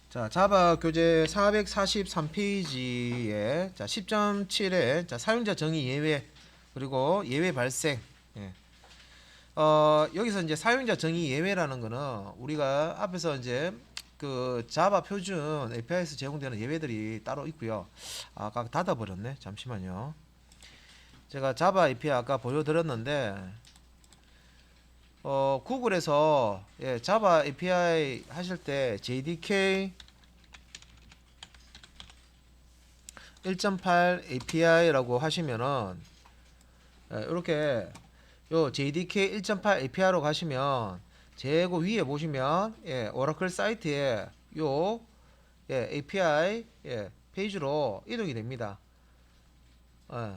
자, 자바 교재 443페이지에 자, 10.7에 자, 사용자 정의 예외 그리고 예외 발생. 예. 여기서 이제 사용자 정의 예외라는 거는 우리가 앞에서 이제 그 자바 표준 API에서 제공되는 예외들이 따로 있고요. 아까 닫아 버렸네. 잠시만요. 제가 자바 API 아까 보여드렸는데 구글에서 예, 자바 API 하실 때 JDK 1.8 API라고 하시면은 이렇게 요 JDK 1.8 API로 가시면 제고 위에 보시면 예, 오라클 사이트에 요 예, API 예, 페이지로 이동이 됩니다. 예.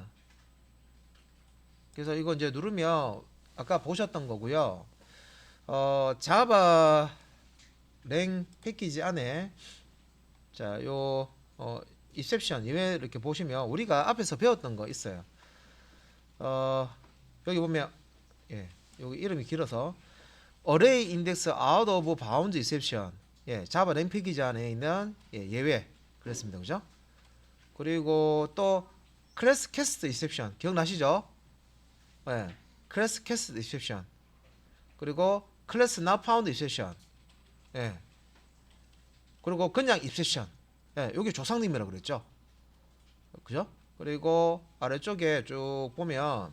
그래서 이거 이제 누르면 아까 보셨던 거고요. 자바 랭 패키지 안에 자, 요 exception 예외 이렇게 보시면 우리가 앞에서 배웠던 거 있어요. 여기 보면 예, 여기 이름이 길어서 array index out of bounds exception. 예, 자바 랭 패키지 안에 있는 예, 예외 그랬습니다. 그죠? 그리고 또 class cast exception 기억나시죠? 예, class cast exception. 그리고 class not found exception. 예. 그리고 그냥 exception. 예, 여기 조상님이라고 그랬죠. 그죠? 그리고 아래쪽에 쭉 보면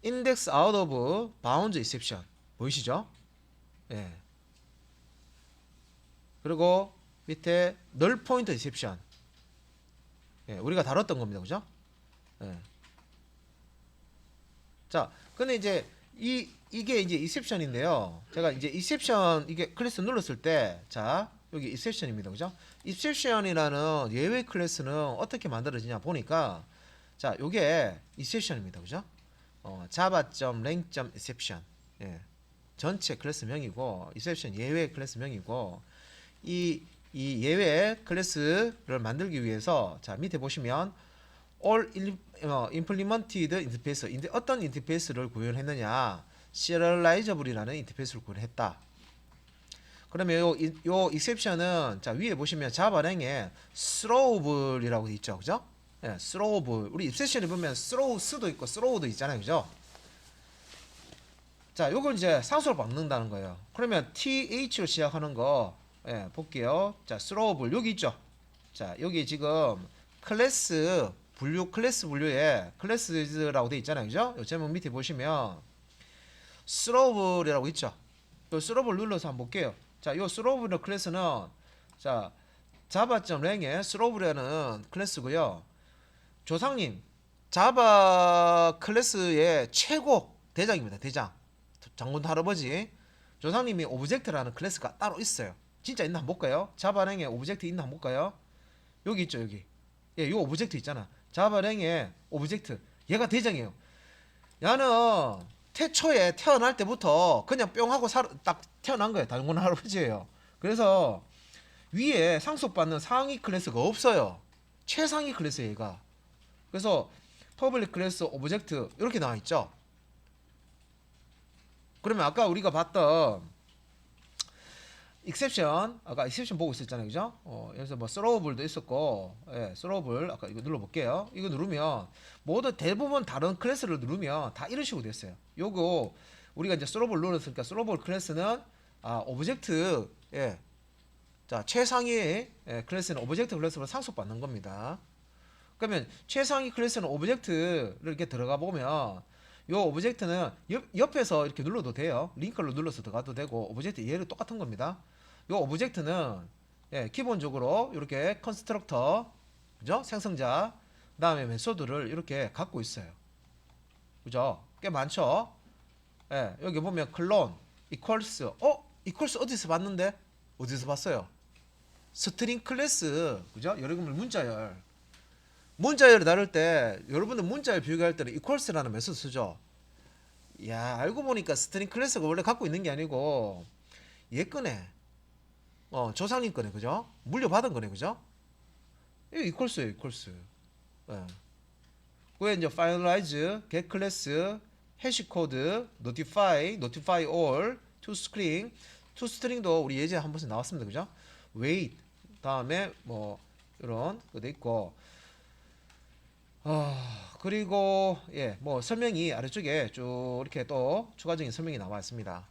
index out of bounds exception 보이시죠? 예. 그리고 밑에 null point exception. 예, 우리가 다뤘던 겁니다. 그죠? 예. 자, 근데 이제 이게 이제 exception인데요. 제가 이제 exception 이게 클래스 눌렀을 때 자, 여기 exception입니다. 그죠? exception이라는 예외 클래스는 어떻게 만들어지냐 보니까 자, 요게 exception입니다. 그죠? java.len.exception. 예. 전체 클래스명이고 exception 예외 클래스명이고 이 예외 클래스를 만들기 위해서 자, 밑에 보시면 all implemented interface 어떤 인터페이스를 구현했느냐 serializable이라는 인터페이스를 구현했다. 그러면 요 exception은 자 위에 보시면 자바랭에 throwable이라고 돼 있죠, 그죠? 예, throwable 우리 exception에 보면 throws도 있고 throw도 있잖아요, 그죠? 자, 요걸 이제 상수로 바꾼다는 거예요. 그러면 th로 시작하는 거 예, 볼게요. 자, throwable 여기 있죠. 자, 여기 지금 클래스 분류 클래스 분류에 클래스라고 돼 있잖아요, 그죠? 요 제목 밑에 보시면 throwable이라고 있죠. 요 throwable 눌러서 한번 볼게요. 자, 요 throwable 클래스는 자 java.lang의 throwable이라는 클래스고요. 조상님 자바 클래스의 최고 대장입니다. 대장 장군 할아버지 조상님이 오브젝트라는 클래스가 따로 있어요. 진짜 있나 한번 볼까요? 자바랭에 오브젝트 있나 한번 볼까요? 여기 있죠, 여기. 예, 요 오브젝트 있잖아. 자바랭에 오브젝트. 얘가 대장이에요. 야는 태초에 태어날 때부터 그냥 뿅 하고 딱 태어난 거예요. 장군 할아버지예요. 그래서 위에 상속받는 상위 클래스가 없어요. 최상위 클래스예요, 얘가. 그래서 퍼블릭 클래스 오브젝트 이렇게 나와 있죠. 그러면 아까 우리가 봤던 exception 아까 exception 보고 있었잖아요, 그죠? 여기서 뭐 throwable도 있었고, 예, throwable 아까 이거 눌러볼게요. 이거 누르면 모두 대부분 다른 클래스를 누르면 다 이런 식으로 됐어요. 요거 우리가 이제 throwable 눌렀으니까 throwable 클래스는 오브젝트 예, 자 최상위 예, 클래스는 오브젝트 클래스로 상속받는 겁니다. 그러면 최상위 클래스는 오브젝트를 이렇게 들어가 보면 요 오브젝트는 옆에서 이렇게 눌러도 돼요. 링크를 눌러서 들어가도 되고 오브젝트 얘를 똑같은 겁니다. 요 오브젝트는 예, 기본적으로 이렇게 컨스트럭터 그죠? 생성자 그다음에 메소드를 이렇게 갖고 있어요. 그죠? 꽤 많죠? 예, 여기 보면 클론 equals equals 어디서 봤는데? 어디서 봤어요? 스트링 클래스 그죠? 여러분들 문자열을 다룰 때 여러분들 문자열 비교할 때는 equals라는 메소드 쓰죠. 야, 알고 보니까 스트링 클래스가 원래 갖고 있는 게 아니고 얘 거네. 조상님 거네, 그죠? 물려받은 거네, 그죠? 이거 equals예요, equals. 예. 그에 이제 finalize, get class, hash code, notify all, to screen toString도 우리 예제 한 번씩 나왔습니다. 그죠? wait 다음에 뭐 이런 거도 있고 그리고 예, 뭐 설명이 아래쪽에 쭉 이렇게 또 추가적인 설명이 나와 있습니다.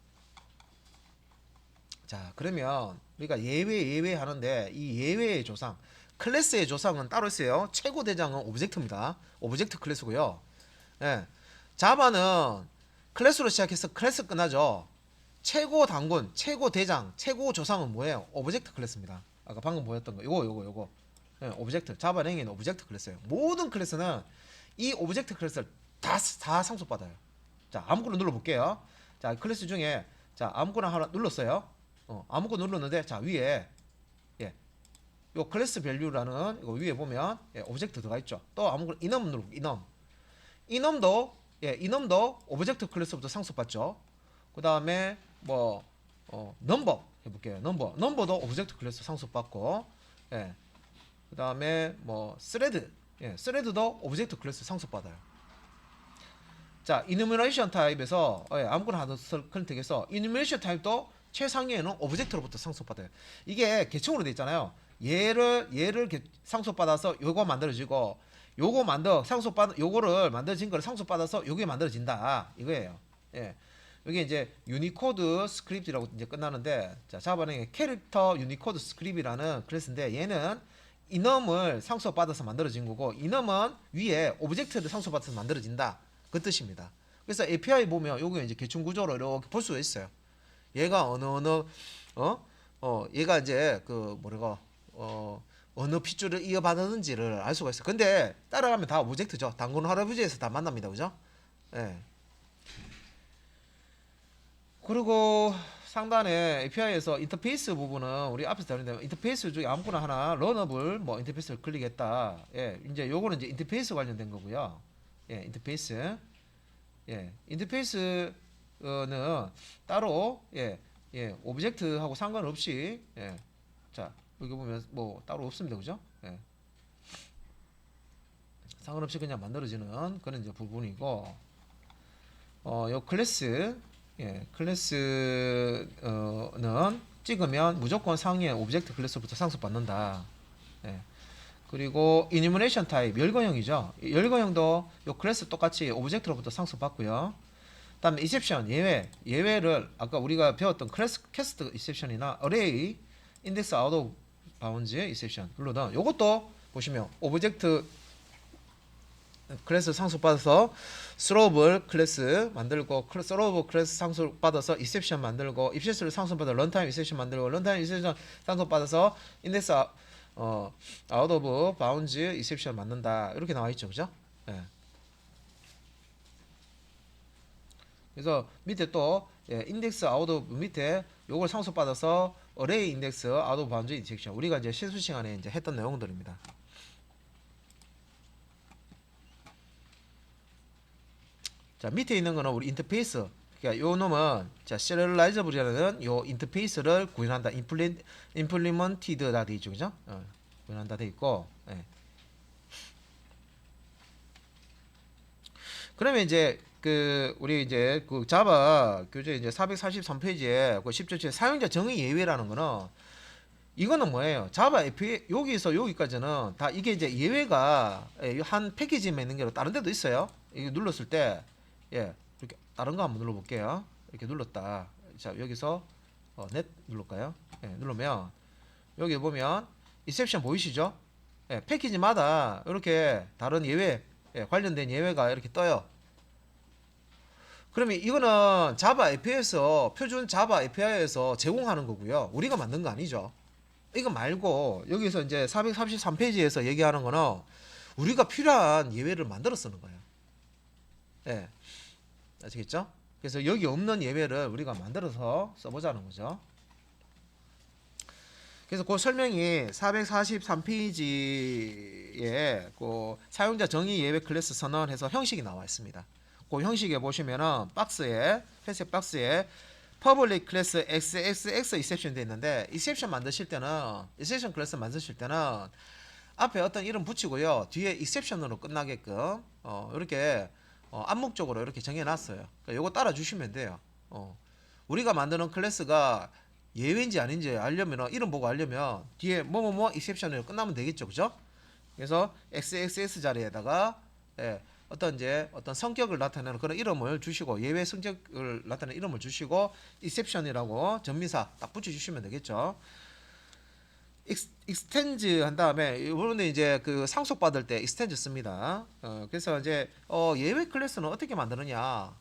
자, 그러면 우리가 예외 하는데 이 예외의 조상, 클래스의 조상은 따로 있어요. 최고 대장은 오브젝트입니다. 오브젝트 클래스고요. 예. 자바는 클래스로 시작해서 클래스 끝나죠. 최고 단군, 최고 대장, 최고 조상은 뭐예요? 오브젝트 클래스입니다. 아까 방금 보였던 거, 요거. 예, 오브젝트. 자바 랭에는 오브젝트 클래스예요. 모든 클래스는 이 오브젝트 클래스를 다 상속받아요. 자, 아무거나 눌러볼게요. 자, 클래스 중에 자 아무거나 하나 눌렀어요. 아무거나 눌렀는데 자 위에 예, 요 클래스 밸류라는 이거 위에 보면 예, 오브젝트 들어가 있죠. 또 아무거나 이넘 누르고 이넘도 예, 이넘도 오브젝트 클래스부터 상속받죠. 그 다음에 뭐 넘버 해볼게요. 넘버도 오브젝트 클래스 상속받고 예, 그 다음에 뭐 스레드 예, 스레드도 오브젝트 클래스 상속받아요. 자, 이누메레이션 타입에서 예, 아무거나 하나 선택해서 이누메레이션 타입도 최상위에는 오브젝트로부터 상속받아요. 이게 계층으로 돼 있잖아요. 얘를 상속받아서 요거 만들어지고 요거를 만들어진 거를 상속받아서 요게 만들어진다 이거예요. 예. 이게 이제 유니코드 스크립트라고 이제 끝나는데 자, 자바는 캐릭터 유니코드 스크립트라는 클래스인데 얘는 이넘을 상속받아서 만들어진 거고 이넘은 위에 오브젝트를 상속받아서 만들어진다 그 뜻입니다. 그래서 API 보면 요게 이제 계층 구조로 이렇게 볼 수가 있어요. 얘가 얘가 이제 그 뭐라고 어느 핏줄을 이어받았는지를 알 수가 있어. 근데 따라가면 다 오브젝트죠. 당근 할아버지에서 다 만납니다, 그죠? 예. 그리고 상단에 API에서 인터페이스 부분은 우리 앞에서 다룬데 인터페이스 중에 아무거나 하나 러너블 뭐 인터페이스를 클릭했다. 예, 이제 요거는 이제 인터페이스 관련된 거고요. 예, 인터페이스. 예, 인터페이스는 따로 오브젝트하고 상관없이 자 여기 보면 뭐 따로 없습니다, 그죠? 상관없이 그냥 만들어지는 그런 이제 부분이고 요 클래스 클래스는 찍으면 무조건 상위에 오브젝트 클래스부터 상속받는다. 그리고 이니머레이션 타입 열거형이죠. 열거형도 요 클래스 똑같이 오브젝트로부터 상속받고요. 다음에 exception 예외를 아까 우리가 배웠던 클래스 캐스트 exception이나 array index out of bounds exception 물론 요것도 보시면 오브젝트 클래스 상속받아서 스로블 클래스 만들고 스로블 클래스 상속받아서 exception 만들고 exception을 상속받아서 런타임 exception 만들고 런타임 exception 상속받아서 index out of bounds exception 만든다 이렇게 나와 있죠, 그죠? 그래서 밑에 또 인덱스 아웃 오브 밑에 요걸 상속받아서 어레이 인덱스 아웃 오브 바운드 인젝션 우리가 이제 실수 시간에 이제 했던 내용들입니다. 자, 밑에 있는 거는 우리 인터페이스. 그러니까 요 놈은 자, serializable이라는 요 인터페이스를 구현한다. implemented다 돼 있죠. 그죠? 구현한다 돼 있고. 그러면 이제 우리 이제 그 자바 교재 이제 443페이지에 그 10절째 사용자 정의 예외라는 거는 이거는 뭐예요? 자바 API 여기서 여기까지는 다 이게 이제 예외가 한 패키지에 있는 게 다른 데도 있어요. 이거 눌렀을 때 이렇게 다른 거 한번 눌러볼게요. 이렇게 눌렀다. 자, 여기서 넷 눌러볼까요? 누르면 여기 보면 exception 보이시죠? 패키지마다 이렇게 다른 예외 관련된 예외가 이렇게 떠요. 그러면 이거는 자바 API에서 표준 자바 API에서 제공하는 거고요. 우리가 만든 거 아니죠. 이거 말고 여기서 이제 433페이지에서 얘기하는 거는 우리가 필요한 예외를 만들어 쓰는 거예요. 아시겠죠? 그래서 여기 없는 예외를 우리가 만들어서 써보자는 거죠. 그래서 그 설명이 443페이지에 그 사용자 정의 예외 클래스 선언해서 형식이 나와 있습니다. 그 형식에 보시면은 박스에 회색 박스에 public class xxx exception 돼 있는데 exception 만드실 때는 exception 클래스 만드실 때는 앞에 어떤 이름 붙이고요 뒤에 exception으로 끝나게끔 이렇게 암묵적으로 이렇게 정해놨어요. 그러니까 이거 따라 주시면 돼요. 우리가 만드는 클래스가 예외인지 아닌지 알려면 이름 보고 알려면 뒤에 뭐뭐뭐 exception으로 끝나면 되겠죠, 그죠? 그래서 XXS 자리에다가 예, 어떤 성격을 나타내는 그런 이름을 주시고 예외 성격을 나타내는 이름을 주시고 exception이라고 전미사 딱 붙여주시면 되겠죠. 익스텐즈 한 다음에 여러분들 이제 그 상속 받을 때 익스텐즈 씁니다. 그래서 이제 예외 클래스는 어떻게 만드느냐?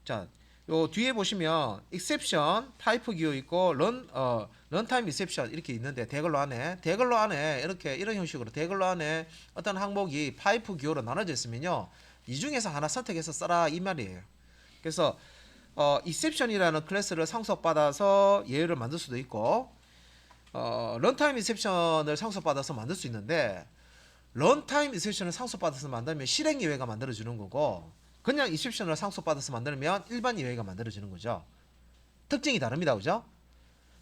자, 요 뒤에 보시면 exception 타입 기호 있고 런타임 exception 이렇게 있는데 대글로 안에 이렇게 이런 형식으로 대글로 안에 어떤 항목이 파이프 기호로 나눠져 있으면요 이 중에서 하나 선택해서 써라 이 말이에요. 그래서 exception이라는 클래스를 상속받아서 예외를 만들 수도 있고 런타임 exception을 상속받아서 만들 수 있는데 런타임 exception을 상속받아서 만들면 실행 예외가 만들어지는 거고 그냥 exception을 상속받아서 만들면 일반 예외가 만들어지는 거죠. 특징이 다릅니다. 그죠?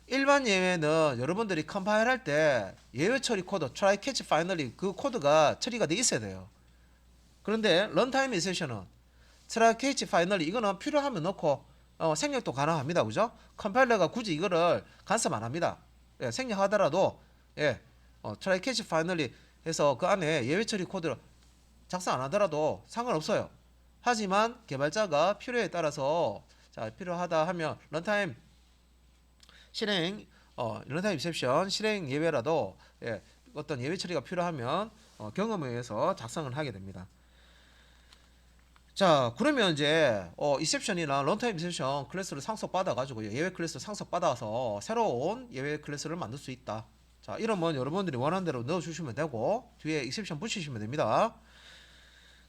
일반 예외는 여러분들이 컴파일 할 때 예외 처리 코드 try catch finally 그 코드가 처리가 돼 있어야 돼요. 그런데 런타임 exception은 try catch finally 이거는 필요하면 넣고 생략도 가능합니다. 그죠? 컴파일러가 굳이 이거를 간섭 안 합니다. 예, 생략하더라도 예, try catch finally 해서 그 안에 예외 처리 코드를 작성 안 하더라도 상관없어요. 하지만 개발자가 필요에 따라서 자 필요하다 하면 런타임 실행 런타임 exception 실행 예외라도 예, 어떤 예외 처리가 필요하면 경험에 의해서 작성을 하게 됩니다. 자 그러면 이제 exception이나 런타임 exception 클래스를 상속받아 가지고 예외 클래스를 상속받아서 새로운 예외 클래스를 만들 수 있다. 자 이러면 여러분들이 원하는 대로 넣어주시면 되고 뒤에 exception 붙이시면 됩니다.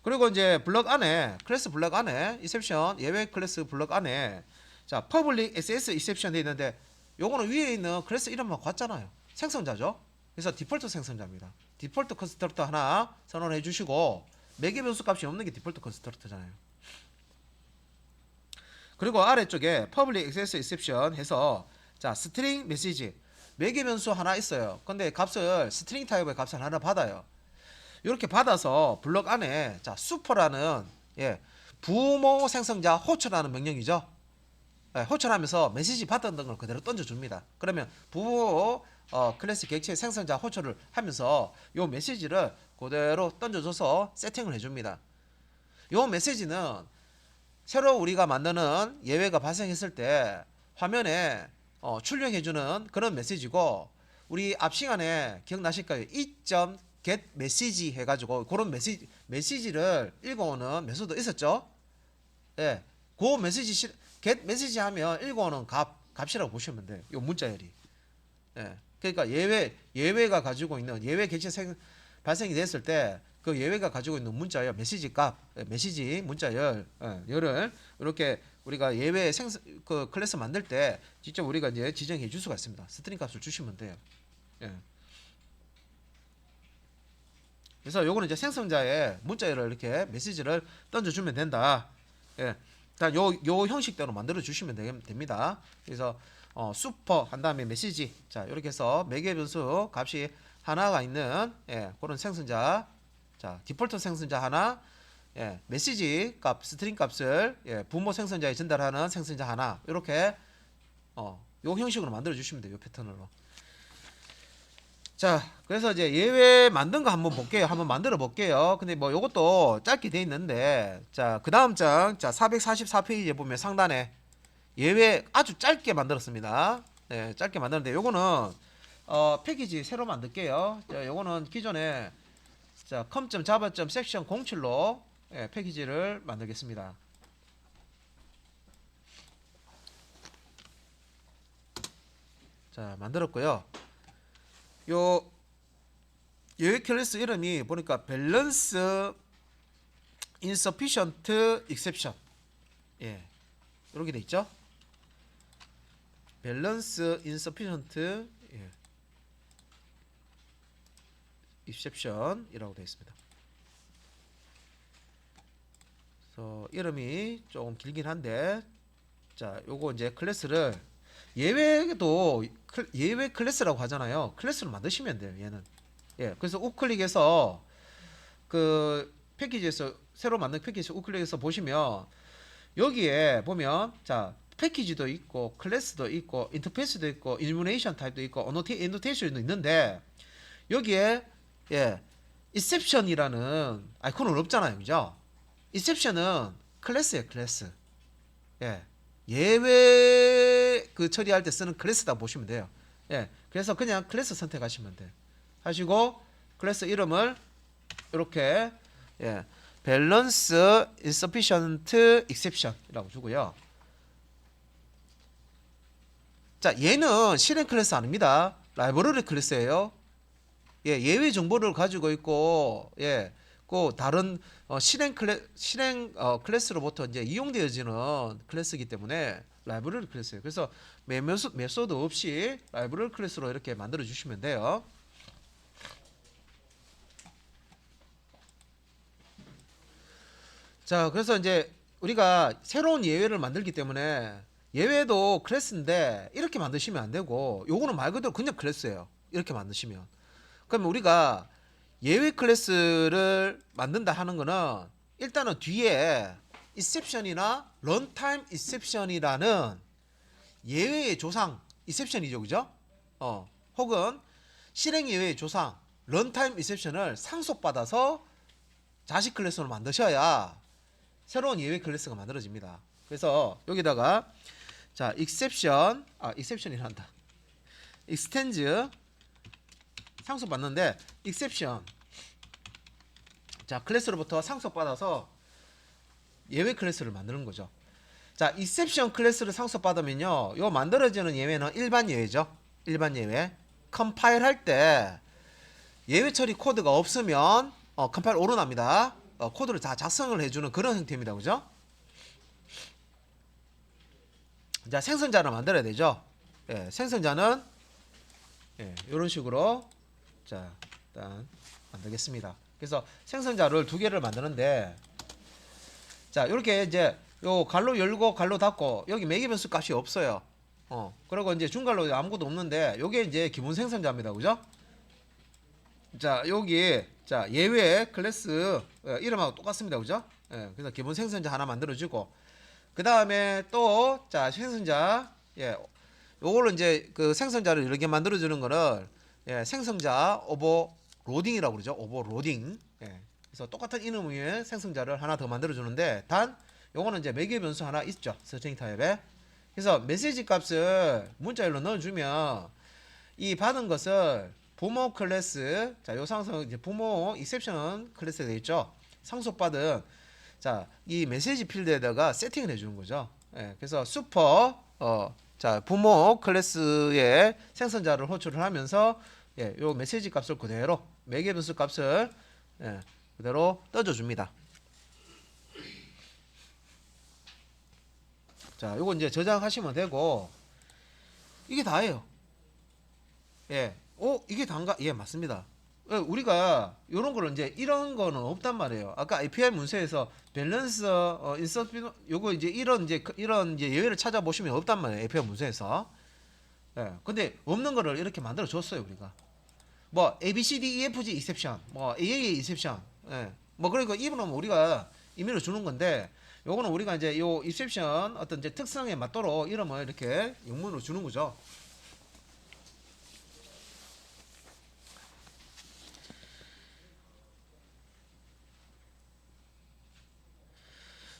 그리고 이제 블럭 안에 클래스 블럭 안에 exception 예외 클래스 블럭 안에 자 public ss exception 돼 있는데 요거는 위에 있는 클래스 이름만 같잖아요. 생성자죠. 그래서 디폴트 생성자입니다. 디폴트 컨스트럭터 하나 선언해 주시고 매개 변수 값이 없는 게 디폴트 컨스트럭터잖아요. 그리고 아래쪽에 public access exception 해서 자 스트링 메시지 매개 변수 하나 있어요. 근데 값을 스트링 타입의 값을 하나 받아요. 이렇게 받아서 블럭 안에 자 슈퍼라는 예, 부모 생성자 호출하는 명령이죠. 예, 호출하면서 메시지 받았던 걸 그대로 던져줍니다. 그러면 부모 클래스 객체 생성자 호출을 하면서 요 메시지를 그대로 던져줘서 세팅을 해줍니다. 요 메시지는 새로 우리가 만드는 예외가 발생했을 때 화면에 출력해주는 그런 메시지고 우리 앞 시간에 기억나실까요? get 메시지 해가지고 그런 메시지를 읽어오는 메소드 있었죠? 예, 그 메시지 get 메시지 하면 읽어오는 값이라고 보시면 돼요. 요 문자열이. 예, 그러니까 예외가 가지고 있는 예외 객체 발생이 됐을 때 그 예외가 가지고 있는 문자열 메시지 값, 메시지 문자열 열을 이렇게 우리가 예외 그 클래스 만들 때 직접 우리가 이제 지정해 줄 수가 있습니다. 스트링 값을 주시면 돼요. 예. 그래서 요거는 이제 생성자의 문자열을 이렇게 메시지를 던져주면 된다. 예. 일단 요 형식대로 만들어 주시면 됩니다. 그래서 슈퍼 한 다음에 메시지 자 이렇게 해서 매개 변수 값이 하나가 있는 예, 그런 생성자 자 디폴트 생성자 하나 예, 메시지 값 스트링 값을 예, 부모 생성자에 전달하는 생성자 하나 이렇게 요 형식으로 만들어 주시면 돼요. 요 패턴으로. 자, 그래서 이제 예외 만든 거 한번 볼게요. 한번 만들어 볼게요. 근데 뭐 요것도 짧게 돼 있는데, 자, 그 다음 장, 자, 444페이지에 보면 상단에 예외 아주 짧게 만들었습니다. 네, 짧게 만들었는데, 요거는, 패키지 새로 만들게요. 자, 요거는 기존에, 자, com.java.section 07로 예, 패키지를 만들겠습니다. 자, 만들었고요. 요 예외 클래스 이름이 보니까 밸런스 insufficient exception 예 이렇게 돼 있죠. 밸런스 insufficient 예, exception이라고 되어 있습니다. 그래서 이름이 조금 길긴 한데 자 요거 이제 클래스를 예외도 예외 클래스라고 하잖아요. 클래스를 만드시면 돼요. 얘는 예 그래서 우클릭해서 그 패키지에서 새로 만든 패키지 우클릭해서 보시면 여기에 보면 자 패키지도 있고 클래스도 있고 인터페이스도 있고 일루미네이션 타입도 있고 애노테이션도 있는데 여기에 예, exception이라는 아이콘은 없잖아요, 그죠? exception은 클래스예요, 클래스. 예, 예외 그 처리할 때 쓰는 클래스다 보시면 돼요. 예, 그래서 그냥 클래스 선택하시면 돼. 하시고 클래스 이름을 이렇게 예, balance insufficient exception이라고 주고요. 자, 얘는 실행 클래스 아닙니다. 라이브러리 클래스예요. 예, 예외 정보를 가지고 있고, 예, 그 다른 클래스로부터 이제 이용되어지는 클래스이기 때문에 라이브러리 클래스예요. 그래서 메소드 없이 라이브러리 클래스로 이렇게 만들어 주시면 돼요. 자, 그래서 이제 우리가 새로운 예외를 만들기 때문에 예외도 클래스인데 이렇게 만드시면 안 되고 요거는 말 그대로 그냥 클래스예요. 이렇게 만드시면. 그러면 우리가 예외 클래스를 만든다 하는 거는 일단은 뒤에 exception이나 runtime exception이라는 예외의 조상 exception이죠, 그죠? 혹은 실행 예외의 조상 runtime exception을 상속받아서 자식 클래스로 만드셔야 새로운 예외 클래스가 만들어집니다. 그래서 여기다가 자 exception이란다. extends 상속받는데 exception 자 클래스로부터 상속받아서 예외 클래스를 만드는 거죠. 자 exception 클래스를 상속받으면요 요 만들어지는 예외는 일반 예외죠. 일반 예외 컴파일 할 때 예외 처리 코드가 없으면 컴파일 오른합니다. 코드를 다 작성을 해주는 그런 형태입니다. 그죠? 자 생성자를 만들어야 되죠. 예, 생성자는 예, 이런 식으로 자 일단 만들겠습니다. 그래서 생성자를 두 개를 만드는데 자 이렇게 이제 요 갈로 열고 갈로 닫고 여기 매개 변수 값이 없어요. 그리고 이제 중갈로 아무것도 없는데 요게 이제 기본 생성자입니다. 그죠? 자 여기 자 예외 클래스 이름하고 똑같습니다. 그죠? 예, 그래서 기본 생성자 하나 만들어주고 그 다음에 또 자 생성자 예 요걸로 이제 그 생성자를 이렇게 만들어주는 거를 예, 생성자 오버로딩이라고 그러죠. 오버로딩. 예, 그래서 똑같은 이름 위에 생성자를 하나 더 만들어주는데 단 요거는 이제 매개 변수 하나 있죠. 스트링 타입에. 그래서 메시지 값을 문자열로 넣어주면 이 받은 것을 부모 클래스 자요 상성 이제 부모 exception 클래스가 되겠죠. 상속받은 자 이 메시지 필드에다가 세팅을 해주는 거죠. 예, 그래서 슈퍼 자 부모 클래스의 생성자를 호출을 하면서 예, 요 메시지 값을 그대로 매개 변수 값을 예, 그대로 떠줘 줍니다. 자 요거 이제 저장하시면 되고 이게 다예요. 예, 이게 단가 예 맞습니다. 우리가 이런 거를 이제 이런 거는 없단 말이에요. 아까 API 문서에서 밸런스 인서트 요거 이제 이런 이제 예외를 찾아보시면 없단 말이에요. API 문서에서. 예. 근데 없는 거를 이렇게 만들어 줬어요, 우리가. 뭐 A B C D E F G exception, 뭐 AA exception. 예. 뭐 그러니까 이거는 우리가 임의로 주는 건데 요거는 우리가 이제 요 exception 어떤 이제 특성에 맞도록 이름을 이렇게 영문으로 주는 거죠.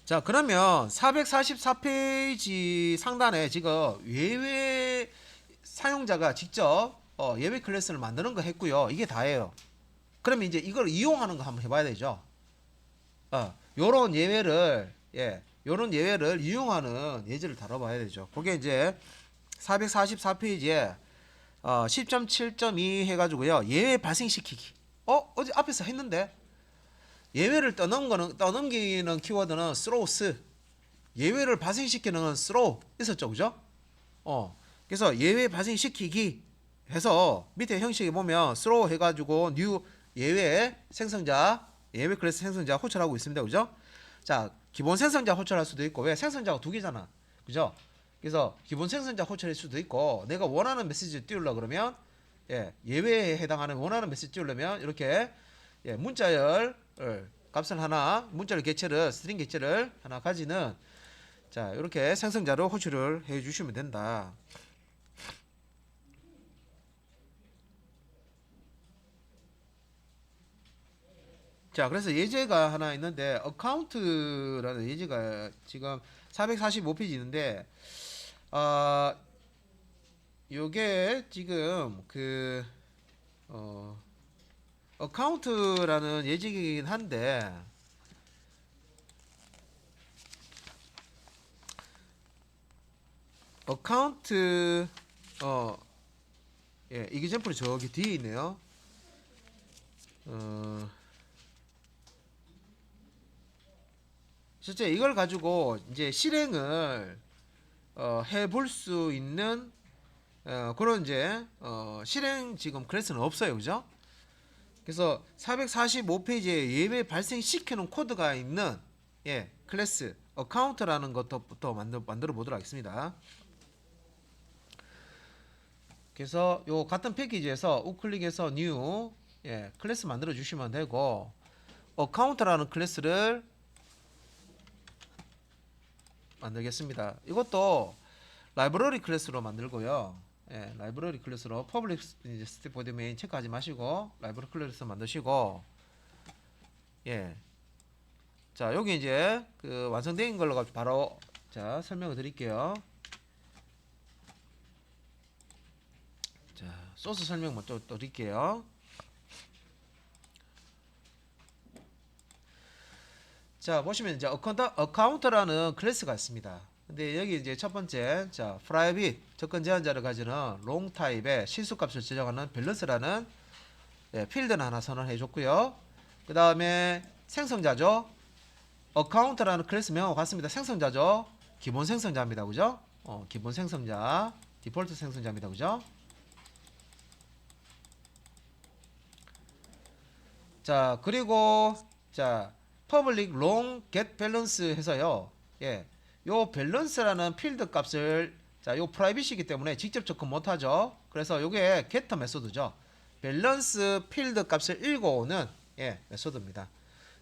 자 그러면 444페이지 상단에 지금 예외 사용자가 직접 예외 클래스를 만드는 거 했고요. 이게 다예요. 그러면 이제 이걸 이용하는 거 한번 해봐야 되죠. 요런 예외를 요런 예외를 이용하는 예제를 다뤄봐야 되죠. 그게 이제 444페이지에 10.7.2 해가지고요. 예외 발생시키기. 어제 앞에서 했는데 예외를 떠넘기는 키워드는 throws, 예외를 발생시키는 건 throw 있었죠, 그죠? 그래서 예외 발생시키기 해서 밑에 형식에 보면 throw 해가지고 new 예외 생성자, 예외 클래스 생성자 호출하고 있습니다, 그죠? 자, 기본 생성자 호출할 수도 있고 왜 생성자가 두 개잖아, 그죠? 그래서 기본 생성자 호출할 수도 있고 내가 원하는 메시지를 띄우려 그러면 예외에 해당하는 원하는 메시지 띄우려면 이렇게 문자열 값을 하나 문자열 개체를 스트링 개체를 하나 가지는 자, 이렇게 생성자료 호출을 해 주시면 된다. 자, 그래서 예제가 하나 있는데 어카운트라는 예제가 지금 445페이지 있는데 아, 요게 지금 그 어카운트라는 예제이긴 한데 어카운트 예, 이기점플이 저기 뒤에 있네요. 실제 이걸 가지고 이제 실행을 해볼 수 있는 그런 이제 실행 지금 클래스는 없어요, 그죠? 그래서 445페이지에 예외 발생시켜 놓은 코드가 있는 예, 클래스 어카운트라는 것부터 만들어 보도록 하겠습니다. 그래서 요 같은 패키지에서 우클릭해서 new 예, 클래스 만들어 주시면 되고 어카운트라는 클래스를 만들겠습니다. 이것도 라이브러리 클래스로 만들고요. 예, 라이브러리 클래스로 퍼블릭 스티보드 메인 체크하지 마시고 라이브러리 클래스 만드시고 예. 자, 여기 이제 그 완성된 걸로 가지고 바로 자, 설명을 드릴게요. 자, 소스 설명 먼저 또 드릴게요. 자, 보시면 이제 어카운트라는 클래스가 있습니다. 근데 여기 이제 첫 번째, 자, private 접근 제한자를 가지는 long 타입의 실수값을 지정하는 밸런스라는 예, 필드는 하나 선언해 줬고요. 그 다음에 생성자죠. 어카운트라는 클래스 명하고 같습니다. 생성자죠. 기본 생성자입니다. 그죠? 기본 생성자, 디폴트 생성자입니다. 그죠? 자, 그리고 자, public long get balance 해서요. 예. 요 밸런스라는 필드 값을 자, 요 프라이빗이기 때문에 직접 접근 못 하죠. 그래서 요게 getter 메소드죠. 밸런스 필드 값을 읽어오는 예, 메소드입니다.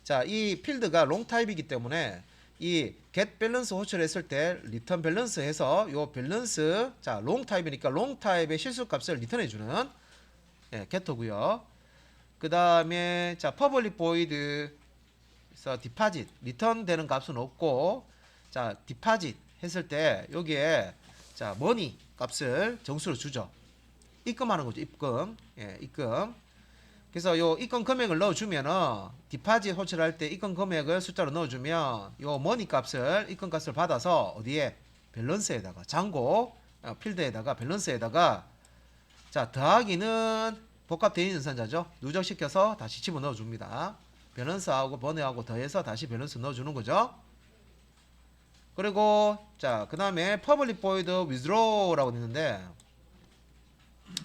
자, 이 필드가 롱 타입이기 때문에 이 get balance 호출했을 때 return balance 해서 요 밸런스 자, 롱 타입이니까 롱 타입의 실수 값을 리턴해 주는 예, get터고요. 그다음에 자, public void 그래서 디파짓 리턴 되는 값은 없고 자 디파짓 했을 때 여기에 자 머니 값을 정수로 주죠. 입금하는 거죠. 입금. 예, 입금. 그래서 요 입금 금액을 넣어주면은 디파짓 호출할 때 입금 금액을 숫자로 넣어주면 요 머니 값을 입금 값을 받아서 어디에 밸런스에다가 잔고 필드에다가 밸런스에다가 자 더하기는 복합 대인 연산자죠. 누적시켜서 다시 집어넣어 줍니다. 밸런스하고 번외하고 더해서 다시 밸런스 넣어주는 거죠. 그리고 자 그 다음에 public void withdraw라고 있는데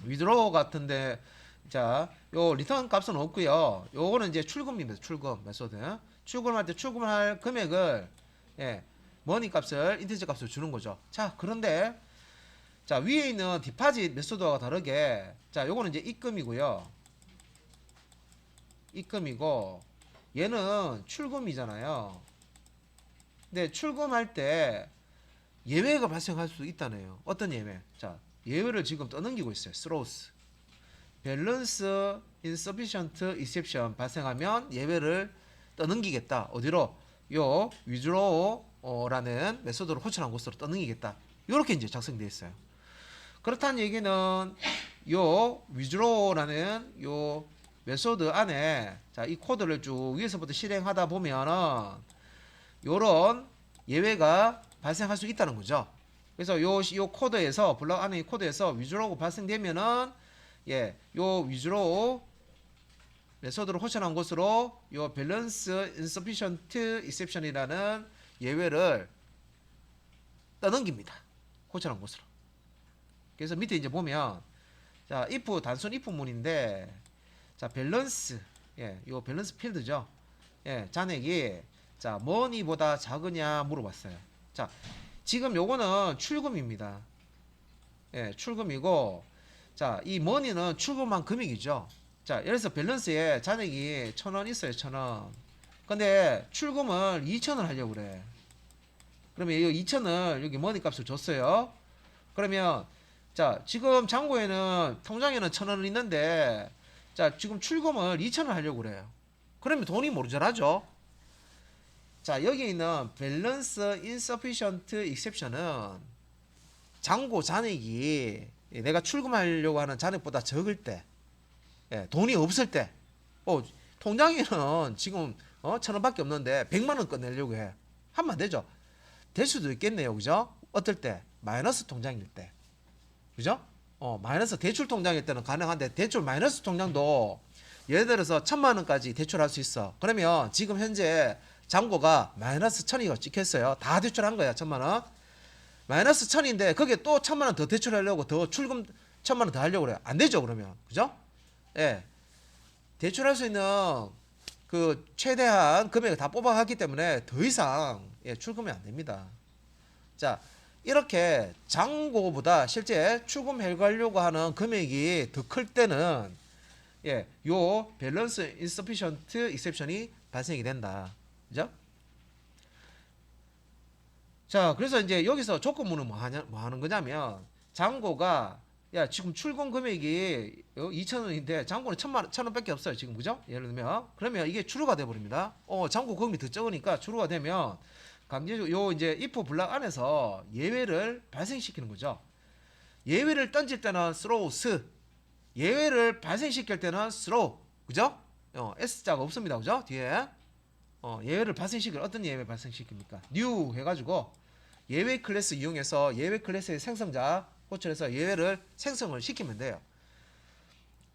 withdraw 같은데 자 요 리턴 값은 없고요. 요거는 이제 출금입니다. 출금 메소드. 출금할 때 출금할 금액을 예 머니 값을 인티저 값을 주는 거죠. 자 그런데 자 위에 있는 디파짓 메소드와 다르게 자 요거는 이제 입금이고요. 입금이고 얘는 출금이잖아요. 근데 출금할 때 예외가 발생할 수 있다네요. 어떤 예외? 자, 예외를 지금 떠넘기고 있어요. throws. 밸런스 insufficient exception 발생하면 예외를 떠넘기겠다. 어디로? 요 withdraw라는 메소드로 호출한 곳으로 떠넘기겠다. 이렇게 이제 작성되어 있어요. 그렇다는 얘기는 요 withdraw라는 요 메소드 안에 자, 이 코드를 쭉 위에서부터 실행하다 보면은 요런 예외가 발생할 수 있다는 거죠. 그래서 요 코드에서 블럭 안에 이 코드에서 withdraw가 발생되면은 예, 요 withdraw 메소드로 호출한 것으로 요 balance insufficient exception이라는 예외를 떠넘깁니다. 호출한 것으로. 그래서 밑에 이제 보면 자, if 단순 if문인데 자, 밸런스 예, 요 밸런스 필드죠. 예, 잔액이 자, 머니보다 작으냐 물어봤어요. 자, 지금 요거는 출금입니다. 예, 출금이고 자, 이 머니는 출금한 금액이죠. 자, 예를 들어서 밸런스에 잔액이 1,000원 있어요. 1,000원. 근데 출금을 2,000원 하려고 그래. 그러면 이 2천을 여기 머니 값을 줬어요. 그러면 자 지금 잔고에는 통장에는 1,000원 있는데 자 지금 출금을 2천을 하려고 그래요. 그러면 돈이 모자라죠. 자 여기 있는 밸런스 insufficient exception은 잔고 잔액이 내가 출금하려고 하는 잔액보다 적을 때, 돈이 없을 때, 통장에는 지금 1,000원밖에 없는데 100만 원 꺼내려고 해. 하면 안 되죠. 될 수도 있겠네요, 그죠? 어떨 때 마이너스 통장일 때, 그죠? 마이너스 대출 통장일 때는 가능한데 대출 마이너스 통장도 예를 들어서 1,000만 원까지 대출할 수 있어. 그러면 지금 현재 잔고가 마이너스 1,000이 찍혔어요. 다 대출한 거야, 1,000만 원. 마이너스 1,000인데 거기에 또 1,000만 원 더 대출하려고 더 출금 1,000만 원 더 하려고 그래요. 안 되죠, 그러면. 그죠? 예. 대출할 수 있는 그 최대한 금액을 다 뽑아갔기 때문에 더 이상 출금이 안 됩니다. 자, 이렇게 잔고보다 실제 출금해가려고 하는 금액이 더 클 때는 요 밸런스 insufficient exception이 발생이 된다. 그죠? 자, 그래서 이제 여기서 조건문은 뭐 하는 거냐면 잔고가 야 지금 출금 금액이 2,000원인데 잔고는 1,000원밖에 없어요 지금 그죠? 예를 들면 그러면 이게 추루가 돼 버립니다. 잔고 금액이 더 적으니까 추루가 되면 강제적 요 이제 if 블락 안에서 예외를 발생시키는 거죠. 예외를 던질 때는 throws, 예외를 발생시킬 때는 throw, 그죠? s자가 없습니다, 그죠? 뒤에 예외를 발생시킬 어떤 예외 발생시킵니까? new 해가지고 예외 클래스 이용해서 예외 클래스의 생성자 호출해서 예외를 생성을 시키면 돼요.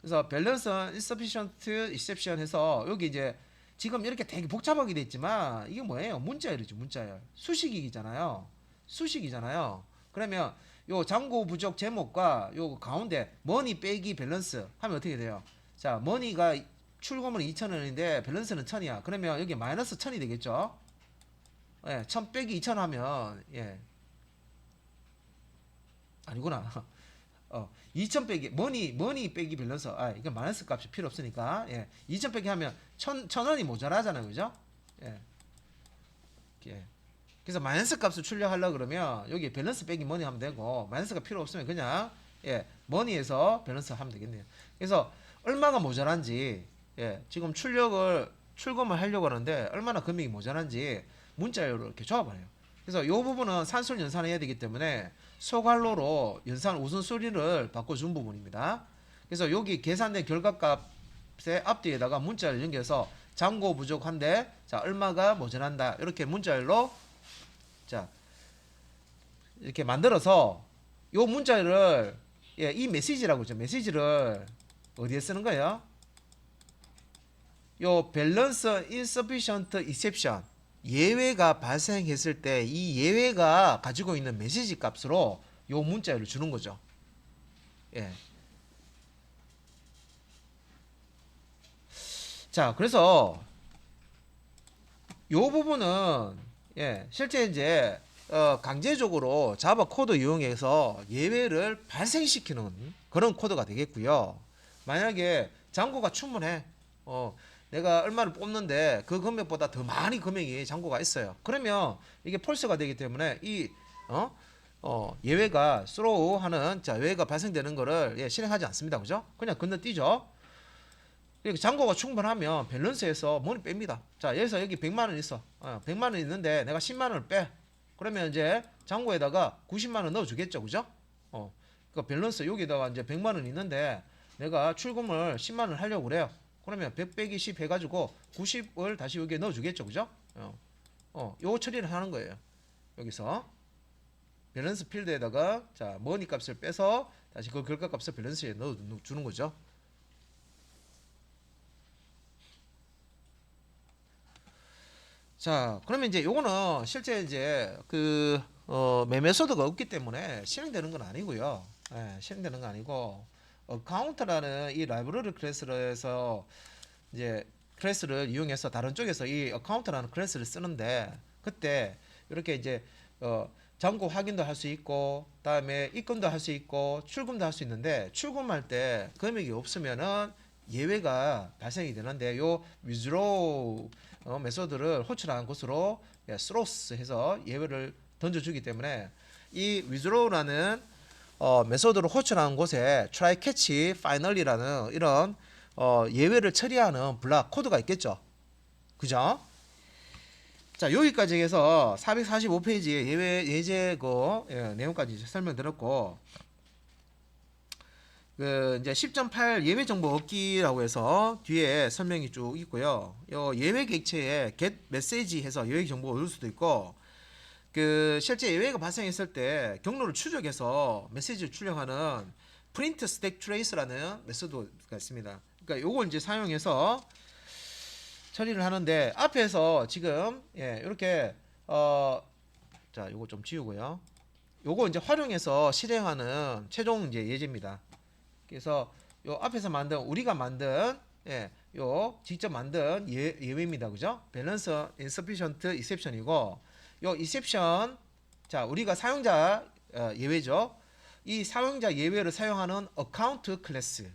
그래서 밸런스 insufficient exception 해서 여기 이제 지금 이렇게 되게 복잡하게 돼 있지만 이게 뭐예요? 문자열이죠, 문자열. 수식이잖아요. 수식이잖아요. 그러면 요 잔고 부족 제목과 요 가운데 머니 빼기 밸런스 하면 어떻게 돼요? 자, 머니가 출금은 2,000원인데 밸런스는 1,000이야. 그러면 여기 마이너스 1,000이 되겠죠? 1,000 빼기 2,000 하면 아니구나. 2,000 빼기 머니 빼기 밸런스. 이거 마이너스 값이 필요 없으니까 2,000 빼기 하면 1,000원이 모자라잖아요, 그죠? 그래서 마이너스 값을 출력하려고 그러면 여기 밸런스 빼기 머니 하면 되고 마이너스가 필요 없으면 그냥 머니에서 밸런스 하면 되겠네요. 그래서 얼마가 모자란지 지금 출금을 하려고 하는데 얼마나 금액이 모자란지 문자열로 이렇게 조합을 해요. 그래서 이 부분은 산술 연산해야 되기 때문에 소괄로로 연산 우선수리를 바꿔준 부분입니다. 그래서 여기 계산된 결과값의 앞뒤에다가 문자를 연결해서 잔고 부족한데 자 얼마가 모자란다 이렇게 문자열로 자 이렇게 만들어서 요 문자를 이 메시지라고 하죠. 메시지를 어디에 쓰는 거예요? 요 밸런스 insufficient exception 예외가 발생했을 때 이 예외가 가지고 있는 메시지 값으로 요 문자열을 주는 거죠. 자, 그래서 요 부분은 실제 이제 강제적으로 자바 코드 이용해서 예외를 발생시키는 그런 코드가 되겠고요. 만약에 잔고가 충분해. 내가 얼마를 뽑는데 그 금액보다 더 많이 금액이 잔고가 있어요. 그러면 이게 펄스가 되기 때문에 이 예외가 throw 하는 자 예외가 발생되는 거를 실행하지 않습니다. 그죠? 그냥 건너뛰죠. 그리고 잔고가 충분하면 밸런스에서 머니 뺍니다. 자, 여기서 여기 100만 원 있어. 100만 원 있는데 내가 10만 원을 빼. 그러면 이제 잔고에다가 90만 원 넣어 주겠죠. 그죠? 그러니까 밸런스 여기다가 이제 100만 원 있는데 내가 출금을 10만 원 하려고 그래요. 그러면 100 빼기 10 해가지고 90을 다시 여기에 넣어 주겠죠. 그죠? 요 처리를 하는 거예요. 여기서 밸런스 필드에다가 자 머니 값을 빼서 다시 그 결과 값을 밸런스에 넣어 주는 거죠. 자, 그러면 이제 요거는 실제 이제 그 매매소드가 없기 때문에 실행되는 건 아니고요. 실행되는 건 아니고 어카운트라는 이 라이브러리 클래스에서 이제 클래스를 이용해서 다른 쪽에서 이 어카운트라는 클래스를 쓰는데 그때 이렇게 이제 잔고 확인도 할 수 있고 그다음에 입금도 할 수 있고 출금도 할 수 있는데 출금할 때 금액이 없으면은 예외가 발생이 되는데 요 withdraw 메소드를 호출한 곳으로 throws 해서 예외를 던져주기 때문에 이 withdraw라는 메소드를 호출하는 곳에 try catch finally라는 이런 예외를 처리하는 블락 코드가 있겠죠. 그죠? 자, 여기까지 해서 445페이지의 예제 내용까지 설명드렸고, 이제 10.8 예외 정보 얻기라고 해서 뒤에 설명이 쭉 있고요. 요 예외 객체에 get message 해서 예외 정보 얻을 수도 있고, 실제 예외가 발생했을 때 경로를 추적해서 메시지를 출력하는 print stack trace라는 메소드가 있습니다. 그러니까 요걸 이제 사용해서 처리를 하는데, 앞에서 지금 이렇게 자, 요거 좀 지우고요. 요거 이제 활용해서 실행하는 최종 이제 예제입니다. 그래서 요 앞에서 만든 우리가 만든 요 직접 만든 예외입니다. 그죠? 밸런스 insufficient exception이고, 요 exception, 자, 우리가 사용자 예외죠. 이 사용자 예외를 사용하는 account 클래스,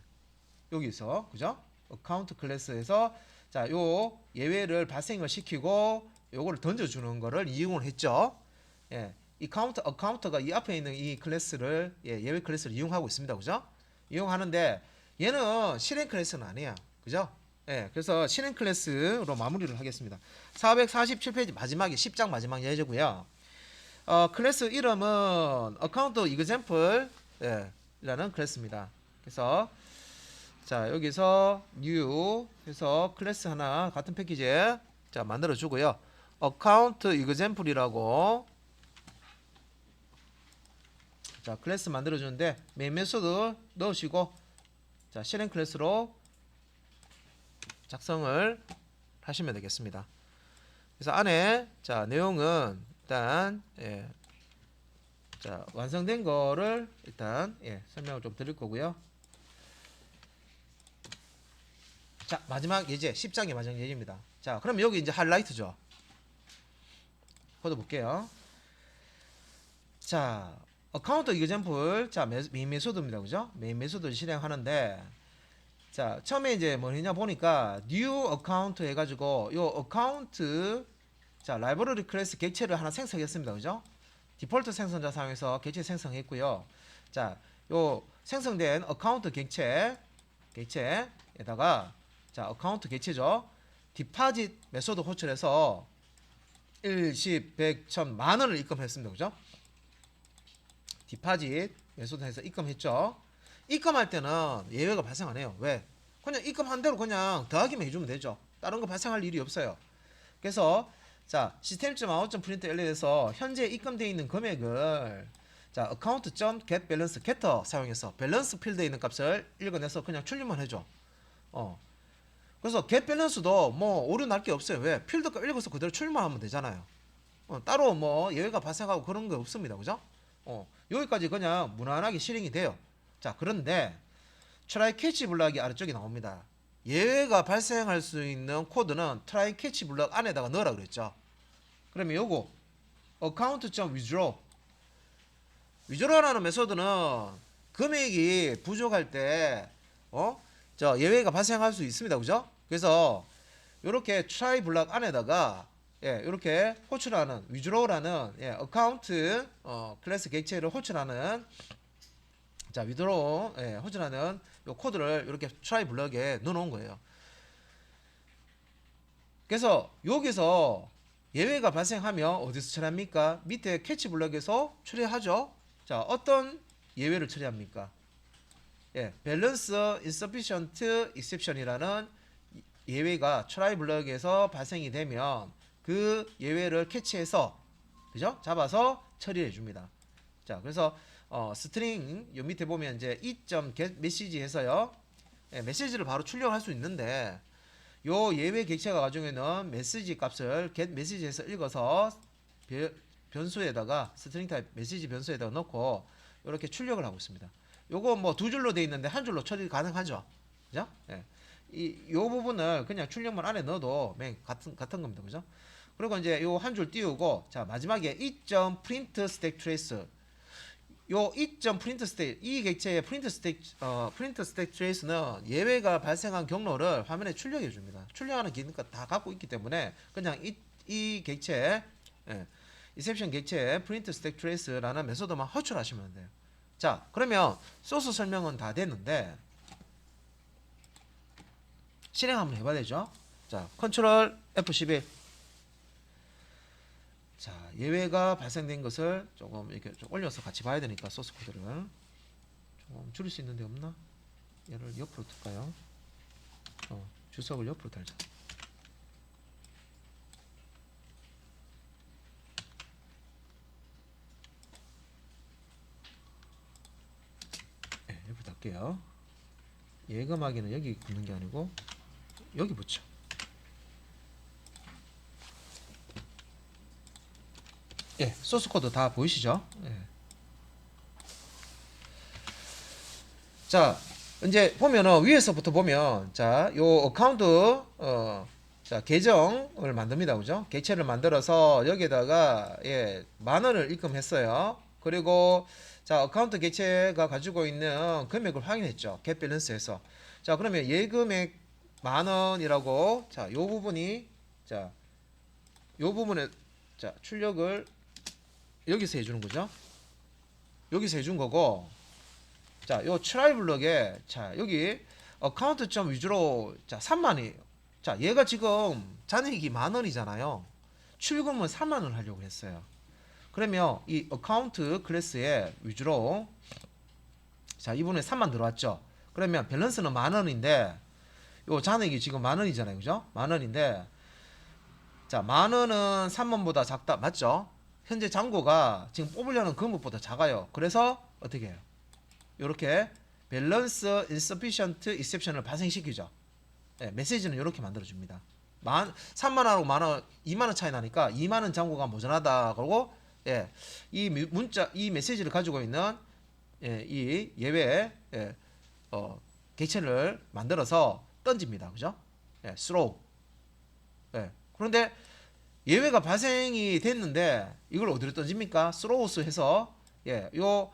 여기서 그죠? account 클래스에서 자, 요 예외를 발생을 시키고 요거를 던져주는 거를 이용을 했죠. 이 어카운트가 이 앞에 있는 이 클래스를 예외 클래스를 이용하고 있습니다. 그죠? 이용하는데 얘는 실행 클래스는 아니야. 그죠? 그래서 실행 클래스로 마무리를 하겠습니다. 447페이지 마지막에 10장 마지막 예제고요. 클래스 이름은 account example 라는 클래스입니다. 그래서 자, 여기서 new 해서 클래스 하나 같은 패키지 자 만들어 주고요. account example이라고 자 클래스 만들어 주는데 메인 메소드 넣으시고 자 실행 클래스로 작성을 하시면 되겠습니다. 그래서 안에 자 내용은 일단 자 완성된 거를 일단 설명을 좀 드릴 거고요. 자, 마지막 예제, 10장의 마지막 예제입니다. 자, 그럼 여기 이제 하이라이트죠. 코드 볼게요. 자, 어카운트 example, 자, 메인 메소드입니다. 그죠? 메인 메소드를 실행하는데, 자, 처음에 이제 뭐 했냐 보니까, new account 해가지고, 요 account, 자, 라이브러리 클래스 객체를 하나 생성했습니다. 그죠? 디폴트 생성자 사용해서 객체 생성했고요. 자, 요 생성된 어카운트 객체에다가 자, 어카운트 객체죠. 디파짓 메소드 호출해서 1, 10, 100, 1000, 만원을 입금했습니다. 그죠? 디파짓 메소드에서 입금했죠. 입금할 때는 예외가 발생 안 해요. 왜? 그냥 입금한 대로 그냥 더하기만 해주면 되죠. 다른 거 발생할 일이 없어요. 그래서 자, system.out.println에서 현재 입금되어 있는 금액을 자, account.getBalance getter 사용해서 밸런스 필드에 있는 값을 읽어내서 그냥 출력만 해줘. 그래서 getBalance도 뭐 오류 날 게 없어요. 왜? 필드 값 읽어서 그대로 출력만 하면 되잖아요. 따로 뭐 예외가 발생하고 그런 거 없습니다. 그죠? 여기까지 그냥 무난하게 실행이 돼요. 자, 그런데 try catch 블럭이 아래쪽에 나옵니다. 예외가 발생할 수 있는 코드는 try catch 블럭 안에다가 넣으라 그랬죠. 그러면 요거 account.withdraw withdraw라는 메소드는 금액이 부족할 때 저 예외가 발생할 수 있습니다. 그죠? 그래서 이렇게 try 블럭 안에다가 이렇게 호출하는 withdraw라는 account 클래스 객체를 호출하는 자 withdraw 호출하는 요 코드를 이렇게 try 블럭에 넣어 놓은 거예요. 그래서 여기서 예외가 발생하면 어디서 처리합니까? 밑에 캐치 블럭에서 처리하죠. 자, 어떤 예외를 처리합니까? 밸런스 insufficient exception이라는 예외가 try 블럭에서 발생이 되면 그 예외를 캐치해서 그죠? 잡아서 처리해 줍니다. 자, 그래서 스트링 요 밑에 보면 이제 e.getMessage 해서요. 메시지를 바로 출력할 수 있는데 요 예외 객체가 가지고 있는 메시지 값을 getMessage에서 읽어서 변수에다가 스트링 타입 메시지 변수에다가 넣고 이렇게 출력을 하고 있습니다. 요거 뭐 두 줄로 돼 있는데 한 줄로 처리 가능하죠. 그죠? 요 부분을 그냥 출력문 안에 넣어도 같은 겁니다. 그죠? 그리고 이제 요 한 줄 띄우고 자, 마지막에 e.print stack trace 요 e.print stack 이 객체의 print stack trace는 예외가 발생한 경로를 화면에 출력해 줍니다. 출력하는 기능까지 다 갖고 있기 때문에 그냥 이 객체 exception 객체 print stack trace라는 메소드만 호출하시면 돼요. 자, 그러면 소스 설명은 다 됐는데 실행 한번 해봐야 되죠. 자, 컨트롤 F11. 자, 예외가 발생된 것을 조금 이렇게 좀 올려서 같이 봐야 되니까 소스 코드를 좀 줄일 수 있는 데 없나? 얘를 옆으로 둘까요? 주석을 옆으로 달자. 네, 옆으로 달게요. 예금하기는 여기 붙는 게 아니고 여기 붙여. 예, 소스 코드 다 보이시죠? 예. 자, 이제 보면은 위에서부터 보면 자, 요 어카운트 자, 계정을 만듭니다. 그죠? 객체를 만들어서 여기에다가 예, 10,000원을 입금했어요. 그리고 자, 어카운트 객체가 가지고 있는 금액을 확인했죠. 겟 밸런스에서. 자, 그러면 예금액 10,000원이라고 자, 요 부분이 자, 요 부분에 자, 출력을 여기서 해주는 거죠. 여기서 해준 거고, 자, 요 트라이 블럭에 자, 여기 어카운트 점 위주로 자, 3만이에요. 자, 얘가 지금 잔액이 10,000원이잖아요. 출금은 3만원 하려고 했어요. 그러면 이 어카운트 클래스에 위주로 자, 이분에 3만 들어왔죠. 그러면 밸런스는 10,000원인데 요 잔액이 지금 10,000원이잖아요. 그죠? 10,000원인데 자, 10,000원은 3만보다 작다. 맞죠? 현재 잔고가 지금 뽑으려는 금액보다 작아요. 그래서 어떻게 해요? 이렇게 밸런스 insufficient exception을 발생시키죠. 예, 메시지는 이렇게 만들어줍니다. 3만원하고 만원, 2만원 차이 나니까 2만원 잔고가 모자라다. 그러고 예, 이 문자, 이 메시지를 가지고 있는 예, 이 예외 예, 객체를 만들어서 던집니다. 그죠? 예, throw. 예, 그런데 예외가 발생이 됐는데 이걸 어디로 던집니까? throws 해서 예, 요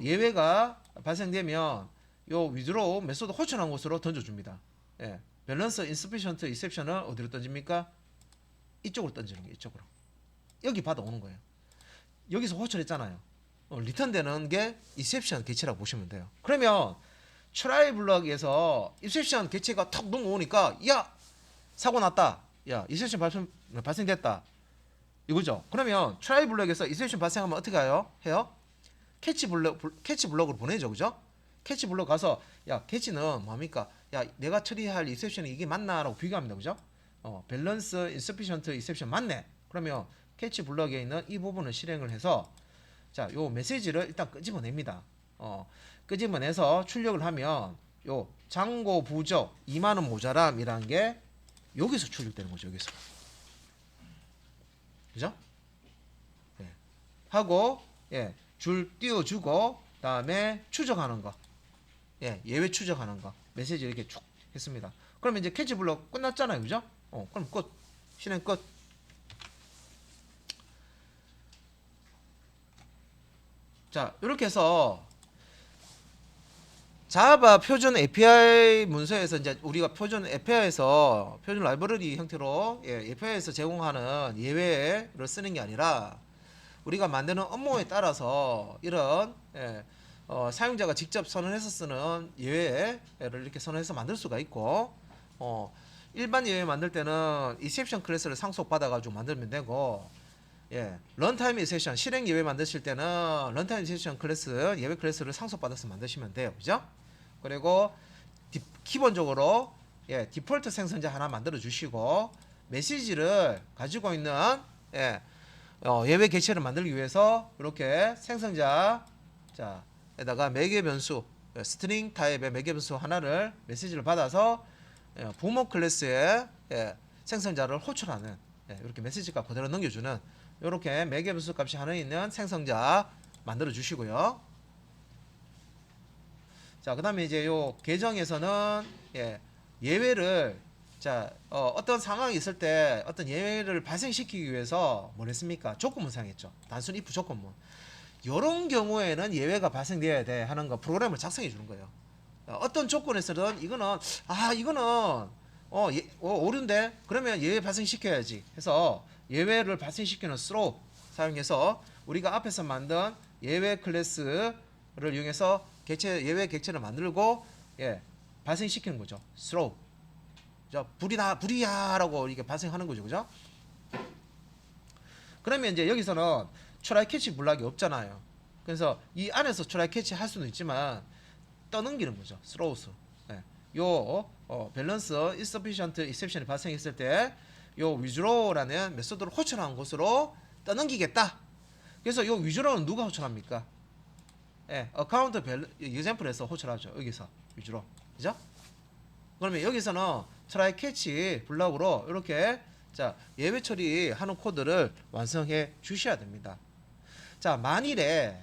예외가 발생되면 요 위드로우 메소드 호출한 곳으로 던져줍니다. 예, 밸런스 insufficient exception을 어디로 던집니까? 이쪽으로 던지는 게 이쪽으로. 여기 받아오는 거예요. 여기서 호출했잖아요. 리턴되는 게 exception 개체라고 보시면 돼요. 그러면 트라이 블럭에서 exception 개체가 탁 넘어오니까 야 사고 났다. 야 exception 발생됐다. 이거죠. 그러면 트라이 블럭에서 exception 발생하면 어떻게 해요? 캐치 블럭으로 보내죠. 그죠? 캐치 블럭 가서 야 캐치는 뭡니까? 야 내가 처리할 exception이 이게 맞나라고 비교합니다. 그죠? 밸런스 insufficient exception 맞네. 그러면 캐치 블럭에 있는 이 부분을 실행을 해서 자, 요 메시지를 일단 끄집어냅니다. 끄집어내서 출력을 하면 요 잔고 부족 2만원 모자람이라는 게 여기서 출력되는 거죠. 여기서. 그죠? 예. 하고 예. 줄 띄워주고 다음에 추적하는 거. 예, 예외 추적하는 거. 메시지 이렇게 쭉 했습니다. 그러면 이제 캐치 블럭 끝났잖아요. 그죠? 그럼 끝. 실행 끝. 자, 이렇게 해서 자바 표준 API 문서에서 이제 우리가 표준 API에서 표준 라이브러리 형태로 예, API에서 제공하는 예외를 쓰는 게 아니라 우리가 만드는 업무에 따라서 이런 예, 사용자가 직접 선언해서 쓰는 예외를 이렇게 선언해서 만들 수가 있고 일반 예외 만들 때는 exception 클래스를 상속받아 가지고 만들면 되고 예, 런타임 exception 실행 예외 만드실 때는 런타임 exception 클래스 예외 클래스를 상속받아서 만드시면 돼요. 그죠? 그리고 기본적으로 예, 디폴트 생성자 하나 만들어 주시고 메시지를 가지고 있는 예, 예외 객체를 만들기 위해서 이렇게 생성자 자에다가 매개 변수 스트링 타입의 매개 변수 하나를 메시지를 받아서 부모 클래스에 생성자를 호출하는 이렇게 메시지가 그대로 넘겨주는 이렇게 매개 변수 값이 하나 있는 생성자 만들어 주시고요. 자, 그다음에 이제 요 계정에서는 예외를 자, 어떤 상황이 있을 때 어떤 예외를 발생시키기 위해서 뭘 했습니까? 조건문 사용했죠. 단순히 if 조건문. 이런 경우에는 예외가 발생되어야 돼 하는 거 프로그램을 작성해 주는 거예요. 어떤 조건에서는 이거는 오류인데 그러면 예외 발생시켜야지 해서 예외를 발생시키는 throw 사용해서 우리가 앞에서 만든 예외 클래스를 이용해서 예외 객체를 만들고 예, 발생시키는 거죠. throw. 불이야라고 이게 발생하는 거죠. 그죠? 그러면 이제 여기서는 try catch 블락이 없잖아요. 그래서 이 안에서 try catch 할 수는 있지만 떠넘기는 거죠. throws. 예. 요 밸런스 insufficient exception이 발생했을 때 요 withdraw라는 메소드를 호출한 곳으로 떠넘기겠다. 그래서 요 withdraw는 누가 호출합니까? 예, account example에서 호출하죠. 여기서 withdraw. 그죠? 그러면 여기서는 try catch 블락으로 이렇게 자, 예외 처리하는 코드를 완성해 주셔야 됩니다. 자, 만일에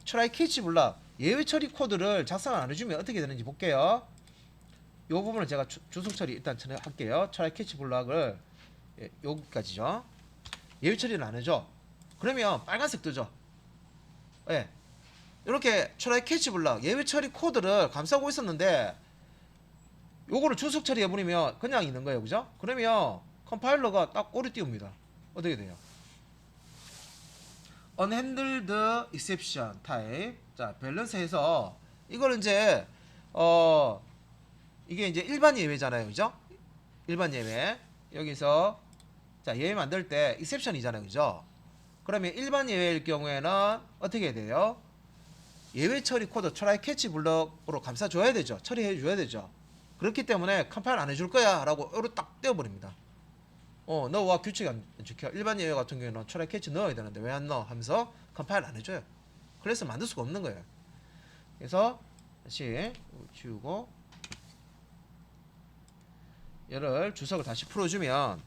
try catch 블락 예외 처리 코드를 작성 안 해주면 어떻게 되는지 볼게요. 이 부분을 제가 주석 처리 일단 할게요. try catch 블락을 예, 여기까지죠. 예외 처리를 안 해줘. 그러면 빨간색 뜨죠. 예, 이렇게 try catch 블락 예외 처리 코드를 감싸고 있었는데 요거를 주석 처리해 버리면 그냥 있는 거예요. 그죠? 그러면 컴파일러가 딱 꼬리 띄웁니다. 어떻게 돼요? unhandled exception type. 자, 밸런스에서 이걸 이제 이게 이제 일반 예외잖아요. 그죠? 일반 예외. 여기서 자, 예외 만들 때 exception이잖아요. 그죠? 그러면 일반 예외일 경우에는 어떻게 돼요? 예외 처리 코드 try catch 블럭으로 감싸 줘야 되죠. 처리해 줘야 되죠. 그렇기 때문에 컴파일 안 해줄 거야 라고 요로 딱 떼어버립니다. 너와 규칙이 안 지켜. 일반 예외 같은 경우에는 try catch 넣어야 되는데 왜 안 넣어? 하면서 컴파일 안 해줘요. 클래스 만들 수가 없는 거예요. 그래서 다시 지우고 얘를 주석을 다시 풀어주면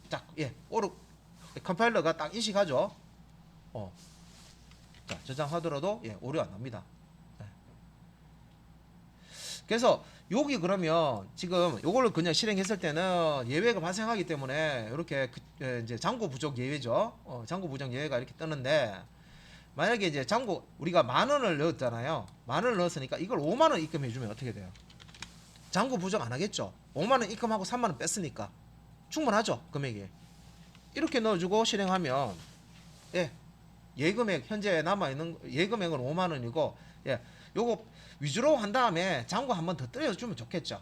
딱 오르 컴파일러가 딱 인식하죠. 자, 저장하더라도 오류 안 납니다. 그래서 여기 그러면 지금 요거를 그냥 실행했을 때는 예외가 발생하기 때문에 이렇게 이제 잔고 부족 예외죠. 잔고 부족 예외가 이렇게 뜨는데 만약에 이제 잔고 우리가 10,000원을 넣었잖아요. 10,000원을 넣었으니까 이걸 50,000원 입금해 주면 어떻게 돼요? 잔고 부족 안 하겠죠. 50,000원 입금하고 30,000원 뺐으니까 충분하죠. 금액이. 이렇게 넣어주고 실행하면 예금액 현재 남아있는 예금액은 50,000원이고 요거 위주로 한 다음에 잔고 한번 더 때려주면 좋겠죠.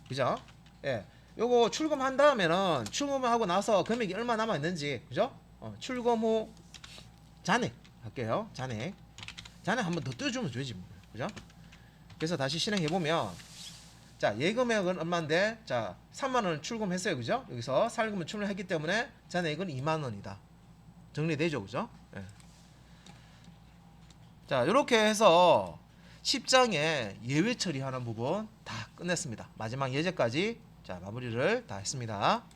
그죠? 요거 출금한 다음에는 출금하고 나서 금액이 얼마 남아있는지 그죠? 출금 후 잔액 할게요. 잔액 한번 더 떼주면 되지 뭐. 그죠? 그래서 다시 실행해보면 자, 예금액은 얼마인데 자 30,000원 출금했어요. 그죠? 여기서 살금을 출금했기 때문에 잔액은 20,000원이다. 정리되죠. 그죠? 자, 이렇게 해서 10장의 예외 처리하는 부분 다 끝냈습니다. 마지막 예제까지 자, 마무리를 다 했습니다.